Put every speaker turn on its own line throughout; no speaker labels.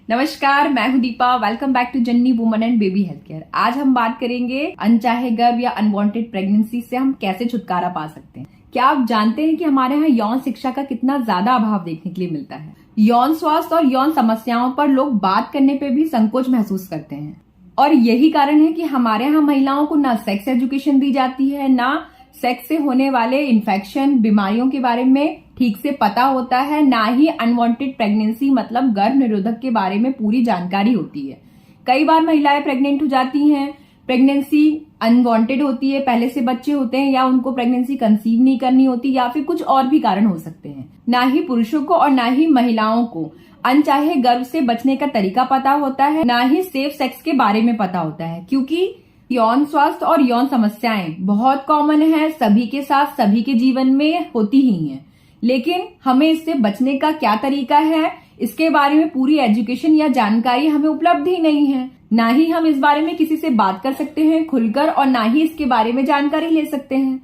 नमस्कार, मैं हूं Deepa. Welcome back to Janani Woman and Baby Health Care. आज हम बात करेंगे अनचाहे गर्भ या अनवांटेड प्रेगनेंसी से हम कैसे छुटकारा पा सकते हैं। क्या आप जानते हैं कि हमारे यहाँ यौन शिक्षा का कितना ज्यादा अभाव देखने के लिए मिलता है। यौन स्वास्थ्य और यौन समस्याओं पर लोग बात करने पे भी संकोच महसूस करते हैं और यही कारण है कि हमारे यहाँ महिलाओं को ना सेक्स एजुकेशन दी जाती है, ना सेक्स से होने वाले इन्फेक्शन बीमारियों के बारे में ठीक से पता होता है, ना ही अनवांटेड प्रेगनेंसी मतलब गर्भ निरोधक के बारे में पूरी जानकारी होती है। कई बार महिलाएं प्रेग्नेंट हो जाती हैं, प्रेगनेंसी अनवांटेड होती है, पहले से बच्चे होते हैं या उनको प्रेगनेंसी कंसीव नहीं करनी होती या फिर कुछ और भी कारण हो सकते हैं। ना ही पुरुषों को और ना ही महिलाओं को अनचाहे गर्भ से बचने का तरीका पता होता है, ना ही सेफ सेक्स के बारे में पता होता है, क्योंकि यौन स्वास्थ्य और यौन समस्याएं बहुत कॉमन है, सभी के साथ सभी के जीवन में होती ही हैं। लेकिन हमें इससे बचने का क्या तरीका है, इसके बारे में पूरी एजुकेशन या जानकारी हमें उपलब्ध ही नहीं है। ना ही हम इस बारे में किसी से बात कर सकते हैं खुलकर और ना ही इसके बारे में जानकारी ले सकते हैं।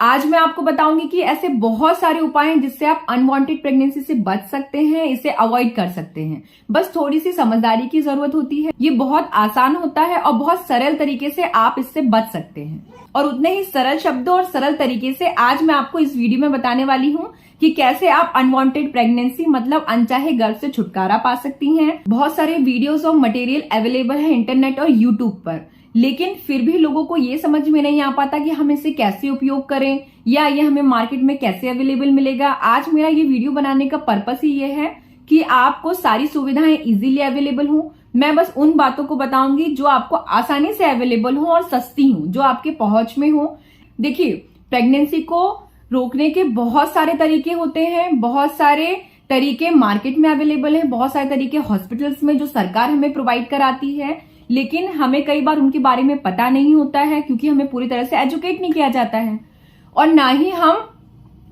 आज मैं आपको बताऊंगी कि ऐसे बहुत सारे उपाय हैं जिससे आप अनवांटेड प्रेगनेंसी से बच सकते हैं, इसे अवॉइड कर सकते हैं। बस थोड़ी सी समझदारी की जरूरत होती है। ये बहुत आसान होता है और बहुत सरल तरीके से आप इससे बच सकते हैं। और उतने ही सरल शब्दों और सरल तरीके से आज मैं आपको इस वीडियो में बताने वाली हूँ कि कैसे आप अनवांटेड प्रेगनेंसी मतलब अनचाहे गर्भ से छुटकारा पा सकती हैं। बहुत सारे वीडियोस और मटेरियल अवेलेबल है इंटरनेट और यूट्यूब पर, लेकिन फिर भी लोगों को ये समझ में नहीं आ पाता कि हम इसे कैसे उपयोग करें या ये हमें मार्केट में कैसे अवेलेबल मिलेगा। आज मेरा ये वीडियो बनाने का पर्पस ही ये है कि आपको सारी सुविधाएं इजीली अवेलेबल हो। मैं बस उन बातों को बताऊंगी जो आपको आसानी से अवेलेबल हो और सस्ती हो, जो आपके पहुंच में हो। देखिए, प्रेगनेंसी को रोकने के बहुत सारे तरीके होते हैं, बहुत सारे तरीके मार्केट में अवेलेबल है, बहुत सारे तरीके हॉस्पिटल्स में जो सरकार हमें प्रोवाइड कराती है, लेकिन हमें कई बार उनके बारे में पता नहीं होता है क्योंकि हमें पूरी तरह से एजुकेट नहीं किया जाता है और ना ही हम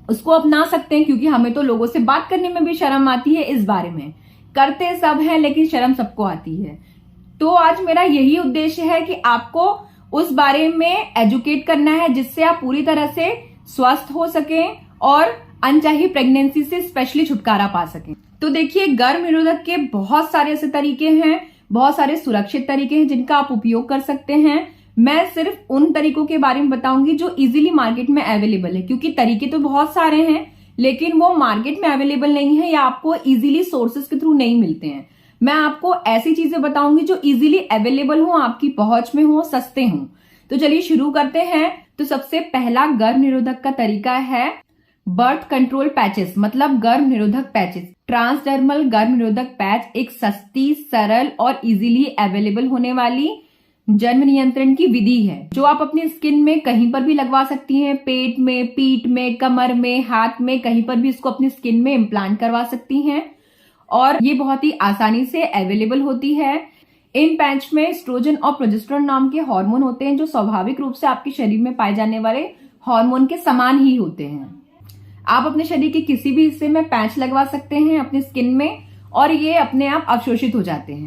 उसको अपना सकते हैं, क्योंकि हमें तो लोगों से बात करने में भी शर्म आती है। इस बारे में करते सब हैं लेकिन शर्म सबको आती है। तो आज मेरा यही उद्देश्य है कि आपको उस बारे में एजुकेट करना है जिससे आप पूरी तरह से स्वस्थ हो सकें और अनचाही प्रेगनेंसी से स्पेशली छुटकारा पा सकें। तो देखिए, गर्भ निरोधक के बहुत सारे ऐसे तरीके हैं, बहुत सारे सुरक्षित तरीके हैं जिनका आप उपयोग कर सकते हैं। मैं सिर्फ उन तरीकों के बारे में बताऊंगी जो इजीली मार्केट में अवेलेबल है, क्योंकि तरीके तो बहुत सारे हैं लेकिन वो मार्केट में अवेलेबल नहीं है या आपको इजीली सोर्सेज के थ्रू नहीं मिलते हैं। मैं आपको ऐसी चीजें बताऊंगी जो इजीली अवेलेबल हो, आपकी पहुंच में हो, सस्ते हो। तो चलिए शुरू करते हैं। तो सबसे पहला गर्भ निरोधक का तरीका है बर्थ कंट्रोल पैचेस मतलब गर्भ निरोधक पैचेस। ट्रांसडर्मल गर्भ निरोधक पैच एक सस्ती, सरल और इजीली अवेलेबल होने वाली जन्म नियंत्रण की विधि है जो आप अपनी स्किन में कहीं पर भी लगवा सकती हैं। पेट में, पीठ में, कमर में, हाथ में, कहीं पर भी इसको अपनी स्किन में इम्प्लांट करवा सकती हैं और ये बहुत ही आसानी से अवेलेबल होती है। इन पैच में एस्ट्रोजन और प्रोजेस्टेरोन नाम के हार्मोन होते हैं जो स्वाभाविक रूप से आपके शरीर में पाए जाने वाले हार्मोन के समान ही होते हैं। आप अपने शरीर के किसी भी हिस्से में पैच लगवा सकते हैं अपनी स्किन में और ये अपने आप अवशोषित हो जाते हैं।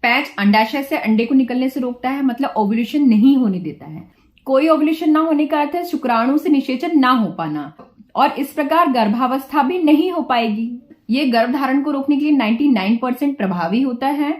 पैच अंडाशय से अंडे को निकलने से रोकता है, मतलब ओव्यूलेशन नहीं होने देता है। कोई ओव्यूलेशन ना होने का अर्थ है शुक्राणु से निषेचन ना हो पाना और इस प्रकार गर्भावस्था भी नहीं हो पाएगी। ये गर्भधारण को रोकने के लिए 99% प्रभावी होता है।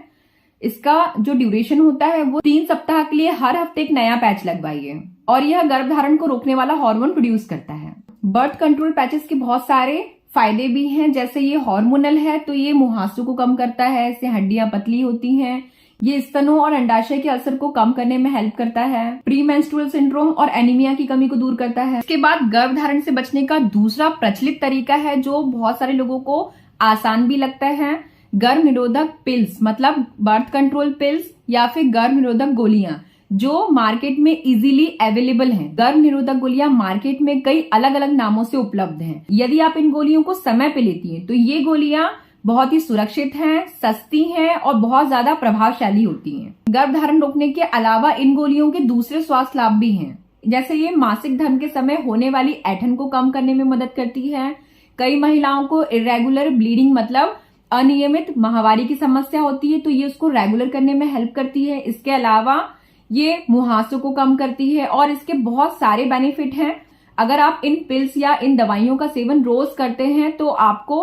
इसका जो ड्यूरेशन होता है वो 3 सप्ताह के लिए हर हफ्ते एक नया पैच लगवाइए और यह गर्भधारण को रोकने वाला हार्मोन प्रोड्यूस करता है। बर्थ कंट्रोल पैचेस के बहुत सारे फायदे भी हैं, जैसे ये हार्मोनल है तो ये मुहासों को कम करता है, इससे हड्डियां पतली होती हैं। ये स्तनों और अंडाशय के अल्सर को कम करने में हेल्प करता है। प्री मेंस्ट्रुअल सिंड्रोम और एनीमिया की कमी को दूर करता है। इसके बाद गर्भधारण से बचने का दूसरा प्रचलित तरीका है जो बहुत सारे लोगों को आसान भी लगता है, गर्भ निरोधक पिल्स मतलब बर्थ कंट्रोल पिल्स या फिर गर्भ निरोधक गोलियां जो मार्केट में इजीली अवेलेबल हैं। गर्भ निरोधक गोलियां मार्केट में कई अलग अलग नामों से उपलब्ध हैं। यदि आप इन गोलियों को समय पे लेती हैं तो ये गोलियां बहुत ही सुरक्षित हैं, सस्ती हैं और बहुत ज्यादा प्रभावशाली होती हैं। गर्भधारण रोकने के अलावा इन गोलियों के दूसरे स्वास्थ्य लाभ भी हैं, जैसे ये मासिक धर्म के समय होने वाली ऐंठन को कम करने में मदद करती है। कई महिलाओं को इरेगुलर ब्लीडिंग मतलब अनियमित माहवारी की समस्या होती है तो ये उसको रेगुलर करने में हेल्प करती है। इसके अलावा ये मुहासों को कम करती है और इसके बहुत सारे बेनिफिट हैं। अगर आप इन पिल्स या इन दवाइयों का सेवन रोज करते हैं तो आपको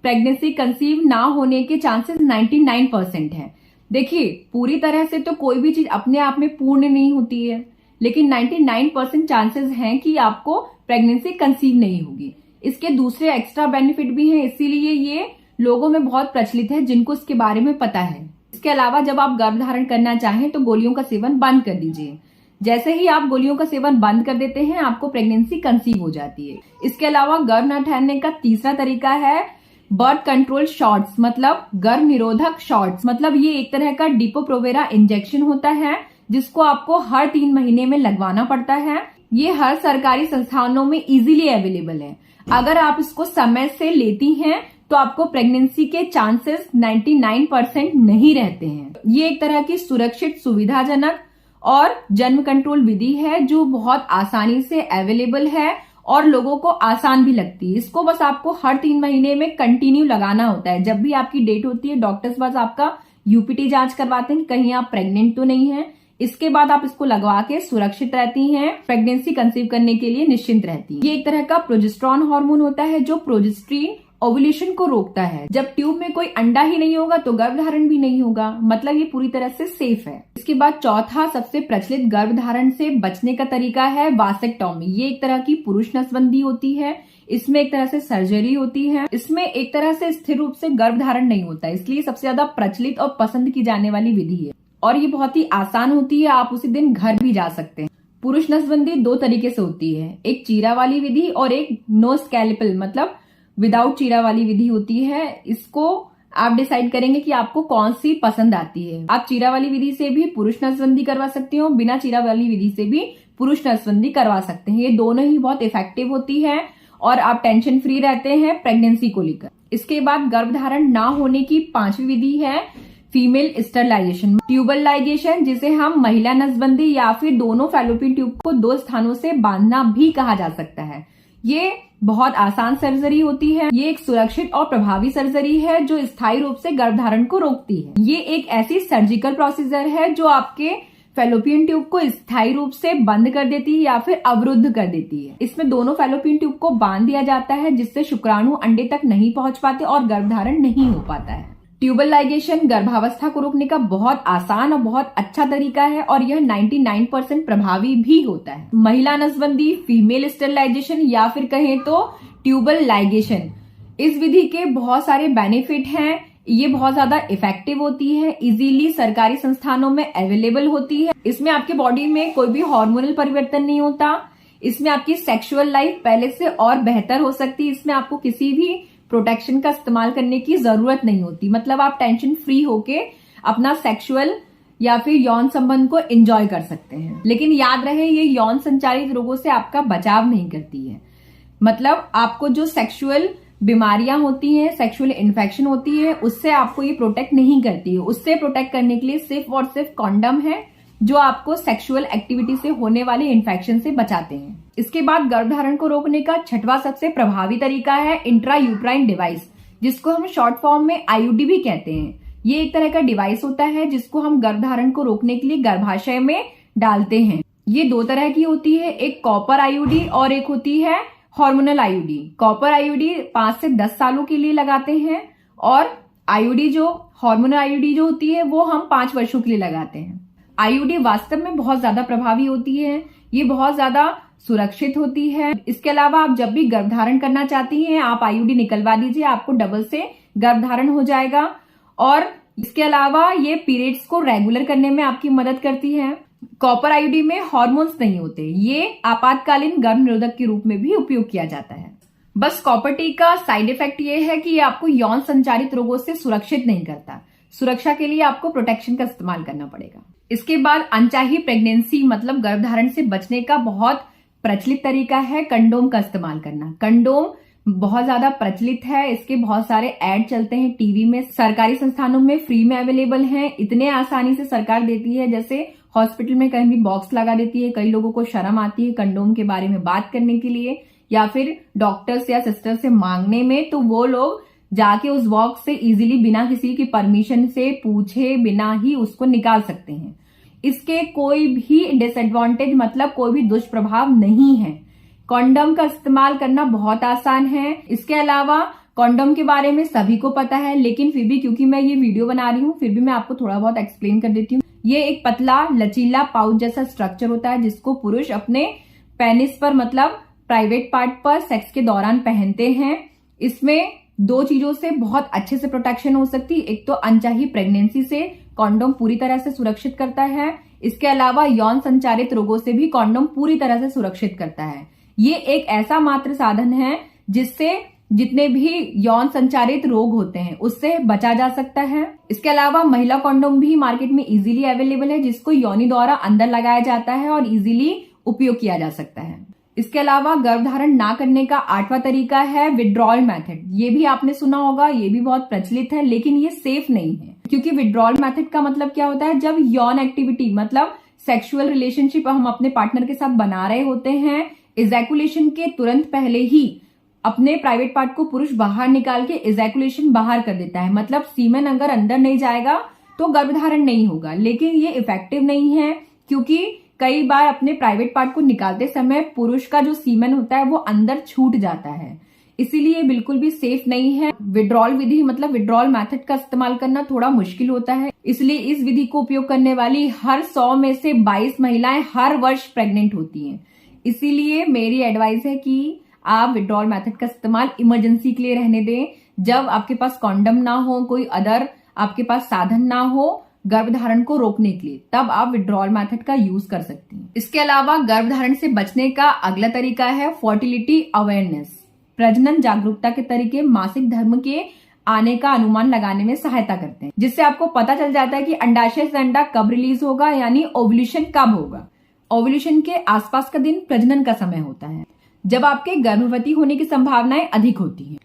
प्रेगनेंसी कंसीव ना होने के चांसेस 99% है। देखिए, पूरी तरह से तो कोई भी चीज अपने आप में पूर्ण नहीं होती है, लेकिन 99% चांसेस हैं कि आपको प्रेगनेंसी कंसीव नहीं होगी। इसके दूसरे एक्स्ट्रा बेनिफिट भी हैं, इसीलिए ये लोगों में बहुत प्रचलित है जिनको इसके बारे में पता है। इसके अलावा जब आप गर्भ धारण करना चाहें तो गोलियों का सेवन बंद कर दीजिए। जैसे ही आप गोलियों का सेवन बंद कर देते हैं, आपको प्रेगनेंसी कंसीव हो जाती है। इसके अलावा गर्भ न ठहरने का तीसरा तरीका है बर्थ कंट्रोल शॉट्स, मतलब गर्भ निरोधक शॉट्स। मतलब ये एक तरह का डिपो-प्रोवेरा इंजेक्शन होता है जिसको आपको हर 3 महीने में लगवाना पड़ता है। ये हर सरकारी संस्थानों में इजीली अवेलेबल है। अगर आप इसको समय से लेती हैं तो आपको प्रेगनेंसी के चांसेस 99% नहीं रहते हैं। ये एक तरह की सुरक्षित, सुविधाजनक और जन्म कंट्रोल विधि है जो बहुत आसानी से अवेलेबल है और लोगों को आसान भी लगती है। इसको बस आपको हर 3 महीने में कंटिन्यू लगाना होता है। जब भी आपकी डेट होती है, डॉक्टर्स बस आपका यूपीटी जांच करवाते हैं कहीं आप प्रेग्नेंट तो नहीं है। इसके बाद आप इसको लगवा के सुरक्षित रहती हैं, प्रेगनेंसी कंसीव करने के लिए निश्चिंत रहती हैं। ये एक तरह का प्रोजेस्टेरॉन हार्मोन होता है जो प्रोजेस्टेरिन ओव्यूलेशन को रोकता है। जब ट्यूब में कोई अंडा ही नहीं होगा तो गर्भधारण भी नहीं होगा, मतलब ये पूरी तरह से सेफ है। इसके बाद चौथा सबसे प्रचलित गर्भधारण से बचने का तरीका है वासेक्टॉमी। ये एक तरह की पुरुष नसबंदी होती है। इसमें एक तरह से सर्जरी होती है। इसमें एक तरह से स्थिर रूप से गर्भधारण नहीं होता, इसलिए सबसे ज्यादा प्रचलित और पसंद की जाने वाली विधि है और ये बहुत ही आसान होती है। आप उसी दिन घर भी जा सकते हैं। पुरुष नसबंदी 2 तरीके से होती है, एक चीरा वाली विधि और एक नो स्कैल्पेल मतलब विदाउट चीरा वाली विधि होती है। इसको आप डिसाइड करेंगे कि आपको कौन सी पसंद आती है। आप चीरा वाली विधि से भी पुरुष नसबंदी करवा सकते हो, बिना चीरा वाली विधि से भी पुरुष नसबंदी करवा सकते हैं। ये दोनों ही बहुत इफेक्टिव होती है और आप टेंशन फ्री रहते हैं प्रेगनेंसी को लेकर। इसके बाद गर्भधारण ना होने की 5वीं विधि है फीमेल स्टरलाइजेशन, ट्यूबल लाइगेशन, जिसे हम महिला नसबंदी या फिर दोनों फैलोपियन ट्यूब को 2 स्थानों से बांधना भी कहा जा सकता है। ये बहुत आसान सर्जरी होती है। ये एक सुरक्षित और प्रभावी सर्जरी है जो स्थायी रूप से गर्भधारण को रोकती है। ये एक ऐसी सर्जिकल प्रोसीजर है जो आपके फैलोपियन ट्यूब को स्थायी रूप से बंद कर देती है या फिर अवरुद्ध कर देती है। इसमें दोनों फैलोपियन ट्यूब को बांध दिया जाता है जिससे शुक्राणु अंडे तक नहीं पहुंच पाते और गर्भधारण नहीं हो पाता है। ट्यूबल लाइगेशन गर्भावस्था को रोकने का बहुत आसान और बहुत अच्छा तरीका है और यह 99% प्रभावी भी होता है। महिला नसबंदी, फीमेल स्टरलाइजेशन या फिर कहें तो ट्यूबल लाइगेशन, इस विधि के बहुत सारे बेनिफिट हैं। ये बहुत ज्यादा इफेक्टिव होती है, इजीली सरकारी संस्थानों में अवेलेबल होती है। इसमें आपके बॉडी में कोई भी हार्मोनल परिवर्तन नहीं होता। इसमें आपकी सेक्सुअल लाइफ पहले से और बेहतर हो सकती है। इसमें आपको किसी भी प्रोटेक्शन का इस्तेमाल करने की जरूरत नहीं होती, मतलब आप टेंशन फ्री होके अपना सेक्सुअल या फिर यौन संबंध को एंजॉय कर सकते हैं। लेकिन याद रहे, ये यौन संचालित रोगों से आपका बचाव नहीं करती है। मतलब आपको जो सेक्सुअल बीमारियां होती हैं, सेक्सुअल इन्फेक्शन होती है, उससे आपको ये प्रोटेक्ट नहीं करती है। उससे प्रोटेक्ट करने के लिए सिर्फ और सिर्फ कॉन्डम है जो आपको सेक्सुअल एक्टिविटी से होने वाले इन्फेक्शन से बचाते हैं। इसके बाद गर्भधारण को रोकने का 6वां सबसे प्रभावी तरीका है इंट्रा यूट्राइन डिवाइस, जिसको हम शॉर्ट फॉर्म में आईयूडी भी कहते हैं। ये एक तरह का डिवाइस होता है जिसको हम गर्भधारण को रोकने के लिए गर्भाशय में डालते हैं। ये 2 तरह की होती है, एक कॉपर आईयूडी और एक होती है हार्मोनल आईयूडी। कॉपर आईयूडी 5 से 10 सालों के लिए लगाते हैं और आईयूडी जो हार्मोनल आईयूडी जो होती है वो हम 5 वर्षों के लिए लगाते हैं। आईयूडी वास्तव में बहुत ज्यादा प्रभावी होती है, ये बहुत ज्यादा सुरक्षित होती है। इसके अलावा आप जब भी गर्भधारण करना चाहती हैं, आप आईयूडी निकलवा दीजिए, आपको डबल से गर्भधारण हो जाएगा। और इसके अलावा ये पीरियड्स को रेगुलर करने में आपकी मदद करती है। कॉपर आईयूडी में हॉर्मोन्स नहीं होते, ये आपातकालीन गर्भ निरोधक के रूप में भी उपयोग किया जाता है। बस कॉपर टी का साइड इफेक्ट ये है कि ये आपको यौन संचारित रोगों से सुरक्षित नहीं करता। सुरक्षा के लिए आपको प्रोटेक्शन का इस्तेमाल करना पड़ेगा। इसके बाद अनचाही प्रेगनेंसी मतलब गर्भधारण से बचने का बहुत प्रचलित तरीका है कंडोम का इस्तेमाल करना। कंडोम बहुत ज्यादा प्रचलित है, इसके बहुत सारे ऐड चलते हैं टीवी में, सरकारी संस्थानों में फ्री में अवेलेबल हैं। इतने आसानी से सरकार देती है, जैसे हॉस्पिटल में कहीं भी बॉक्स लगा देती है। कई लोगों को शर्म आती है कंडोम के बारे में बात करने के लिए या फिर डॉक्टर्स या सिस्टर से मांगने में, तो वो लोग जाके उस बॉक्स से इजीली बिना किसी की परमिशन से पूछे बिना ही उसको निकाल सकते हैं। इसके कोई भी डिसएडवांटेज मतलब कोई भी दुष्प्रभाव नहीं है। कॉन्डम का इस्तेमाल करना बहुत आसान है। इसके अलावा कॉन्डोम के बारे में सभी को पता है, लेकिन फिर भी क्योंकि मैं ये वीडियो बना रही हूँ, फिर भी मैं आपको थोड़ा बहुत एक्सप्लेन कर देती हूँ। ये एक पतला लचीला पाउच जैसा स्ट्रक्चर होता है जिसको पुरुष अपने पेनिस पर मतलब प्राइवेट पार्ट पर सेक्स के दौरान पहनते हैं। इसमें दो चीजों से बहुत अच्छे से प्रोटेक्शन हो सकती है। एक तो अनचाही प्रेगनेंसी से कॉन्डोम पूरी तरह से सुरक्षित करता है। इसके अलावा यौन संचारित रोगों से भी कॉन्डोम पूरी तरह से सुरक्षित करता है। ये एक ऐसा मात्र साधन है जिससे जितने भी यौन संचारित रोग होते हैं उससे बचा जा सकता है। इसके अलावा महिला कॉन्डोम भी मार्केट में इजीली अवेलेबल है जिसको योनि द्वारा अंदर लगाया जाता है और इजीली उपयोग किया जा सकता है। इसके अलावा गर्भधारण ना करने का 8वां तरीका है विड्रॉल मेथड। ये भी आपने सुना होगा, ये भी बहुत प्रचलित है, लेकिन ये सेफ नहीं है। क्योंकि विड्रॉल मेथड का मतलब क्या होता है, जब यौन एक्टिविटी मतलब सेक्सुअल रिलेशनशिप हम अपने पार्टनर के साथ बना रहे होते हैं, इजैकुलेशन के तुरंत पहले ही अपने प्राइवेट पार्ट को पुरुष बाहर निकाल के इजैकुलेशन बाहर कर देता है। मतलब सीमेन अगर अंदर नहीं जाएगा तो गर्भधारण नहीं होगा। लेकिन ये इफेक्टिव नहीं है क्योंकि कई बार अपने प्राइवेट पार्ट को निकालते समय पुरुष का जो सीमेन होता है वो अंदर छूट जाता है, इसीलिए बिल्कुल भी सेफ नहीं है। विड्रॉल विधि मतलब विड्रॉल मेथड का इस्तेमाल करना थोड़ा मुश्किल होता है, इसलिए इस विधि को उपयोग करने वाली हर 100 में से 22 महिलाएं हर वर्ष प्रेग्नेंट होती हैं। इसीलिए मेरी एडवाइस है कि आप विड्रॉल मेथड का इस्तेमाल इमरजेंसी के लिए रहने दें। जब आपके पास कॉन्डम ना हो, कोई अदर आपके पास साधन ना हो गर्भधारण को रोकने के लिए, तब आप विड्रॉल मेथड का यूज कर सकती हैं। इसके अलावा गर्भधारण से बचने का अगला तरीका है फर्टिलिटी अवेयरनेस। प्रजनन जागरूकता के तरीके मासिक धर्म के आने का अनुमान लगाने में सहायता करते हैं, जिससे आपको पता चल जाता है कि अंडाशय से अंडा कब रिलीज होगा, यानी ओव्यूलेशन कब होगा। ओव्यूलेशन के आसपास का दिन प्रजनन का समय होता है, जब आपके गर्भवती होने की संभावनाएं अधिक होती हैं।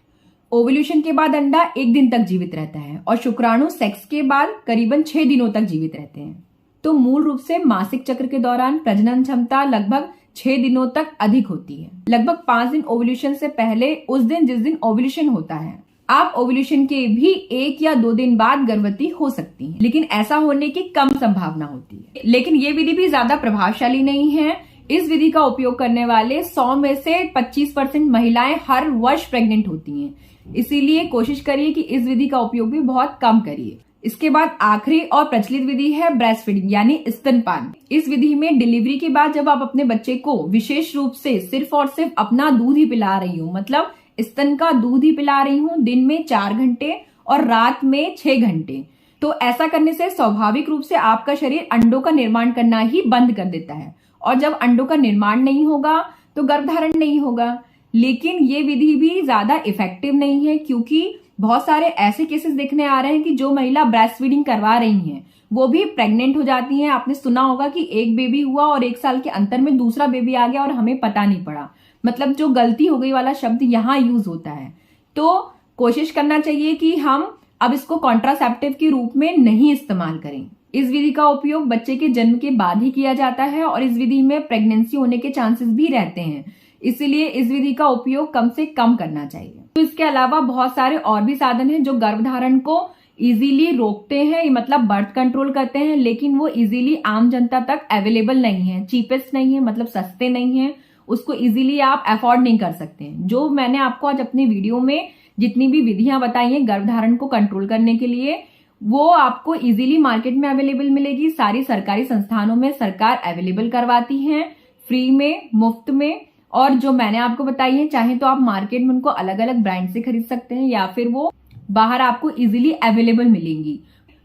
ओव्यूलेशन के बाद अंडा 1 दिन तक जीवित रहता है और शुक्राणु सेक्स के बाद करीबन 6 दिनों तक जीवित रहते हैं। तो मूल रूप से मासिक चक्र के दौरान प्रजनन क्षमता लगभग 6 दिनों तक अधिक होती है। लगभग 5 दिन ओव्यूलेशन से पहले उस दिन जिस दिन ओव्यूलेशन होता है, आप ओव्यूलेशन के भी 1 या 2 दिन बाद गर्भवती हो सकती हैं, लेकिन ऐसा होने की कम संभावना होती है। लेकिन ये विधि भी ज्यादा प्रभावशाली नहीं है। इस विधि का उपयोग करने वाले 100 में से 25% महिलाएं हर वर्ष प्रेग्नेंट होती हैं। इसीलिए कोशिश करिए कि इस विधि का उपयोग भी बहुत कम करिए। इसके बाद आखिरी और प्रचलित विधि है ब्रेस्ट फीडिंग यानी स्तनपान। इस विधि में डिलीवरी के बाद जब आप अपने बच्चे को विशेष रूप से सिर्फ और सिर्फ अपना दूध ही पिला रही हूँ, मतलब स्तन का दूध ही पिला रही हूँ, दिन में 4 घंटे और रात में 6 घंटे, तो ऐसा करने से स्वाभाविक रूप से आपका शरीर अंडों का निर्माण करना ही बंद कर देता है, और जब अंडों का निर्माण नहीं होगा तो गर्भधारण नहीं होगा। लेकिन ये विधि भी ज्यादा इफेक्टिव नहीं है, क्योंकि बहुत सारे ऐसे केसेस देखने आ रहे हैं कि जो महिला ब्रेस्ट फीडिंग करवा रही हैं वो भी प्रेग्नेंट हो जाती हैं। आपने सुना होगा कि एक बेबी हुआ और 1 साल के अंतर में दूसरा बेबी आ गया और हमें पता नहीं पड़ा। मतलब जो गलती हो गई वाला शब्द यहाँ यूज होता है। तो कोशिश करना चाहिए कि हम अब इसको कॉन्ट्रासेप्टिव के रूप में नहीं इस्तेमाल करें। इस विधि का उपयोग बच्चे के जन्म के बाद ही किया जाता है और इस विधि में प्रेगनेंसी होने के चांसेस भी रहते हैं, इसीलिए इस विधि का उपयोग कम से कम करना चाहिए। तो इसके अलावा बहुत सारे और भी साधन हैं जो गर्भधारण को इजीली रोकते हैं, मतलब बर्थ कंट्रोल करते हैं, लेकिन वो इजीली आम जनता तक अवेलेबल नहीं है, चीपेस्ट नहीं है, मतलब सस्ते नहीं है, उसको इजीली आप अफोर्ड नहीं कर सकते हैं। जो मैंने आपको आज अपनी वीडियो में जितनी भी विधियां बताई हैं गर्भधारण को कंट्रोल करने के लिए, वो आपको इजीली मार्केट में अवेलेबल मिलेगी। सारी सरकारी संस्थानों में सरकार अवेलेबल करवाती है, फ्री में, मुफ्त में। और जो मैंने आपको बताई है, चाहे तो आप मार्केट में उनको अलग अलग ब्रांड से खरीद सकते हैं या फिर वो बाहर आपको इजीली अवेलेबल मिलेंगी।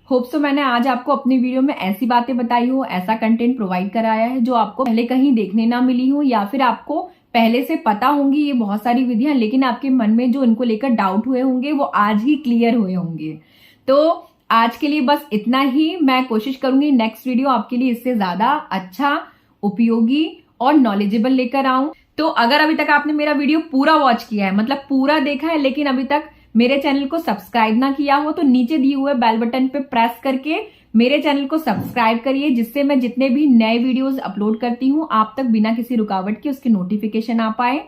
होप सो मैंने आज आपको अपनी वीडियो में ऐसी बातें बताई हो, ऐसा कंटेंट प्रोवाइड कराया है जो आपको पहले कहीं देखने ना मिली हो, या फिर आपको पहले से पता होंगी ये बहुत सारी विधियां, लेकिन आपके मन में जो इनको लेकर डाउट हुए होंगे वो आज ही क्लियर हुए होंगे। तो आज के लिए बस इतना ही। मैं कोशिश करूंगी नेक्स्ट वीडियो आपके लिए इससे ज्यादा अच्छा, उपयोगी और नॉलेजेबल लेकर आऊं। तो अगर अभी तक आपने मेरा वीडियो पूरा वॉच किया है, मतलब पूरा देखा है, लेकिन अभी तक मेरे चैनल को सब्सक्राइब ना किया हो, तो नीचे दिए हुए बेल बटन पे प्रेस करके मेरे चैनल को सब्सक्राइब करिए, जिससे मैं जितने भी नए वीडियोस अपलोड करती हूँ आप तक बिना किसी रुकावट के उसके नोटिफिकेशन आ पाए।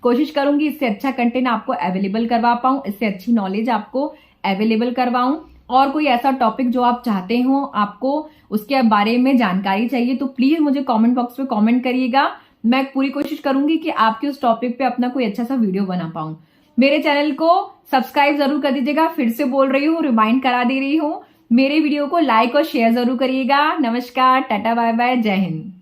कोशिश करूंगी इससे अच्छा कंटेंट आपको अवेलेबल करवा पाऊं, इससे अच्छी नॉलेज आपको अवेलेबल करवाऊं। और कोई ऐसा टॉपिक जो आप चाहते हो, आपको उसके बारे में जानकारी चाहिए, तो प्लीज मुझे कमेंट बॉक्स में कमेंट करिएगा। मैं पूरी कोशिश करूंगी कि आपके उस टॉपिक पे अपना कोई अच्छा सा वीडियो बना पाऊं। मेरे चैनल को सब्सक्राइब जरूर कर दीजिएगा। फिर से बोल रही हूँ, रिमाइंड करा दे रही हूँ, मेरे वीडियो को लाइक और शेयर जरूर करिएगा। नमस्कार, टाटा, बाय बाय, जय हिंद।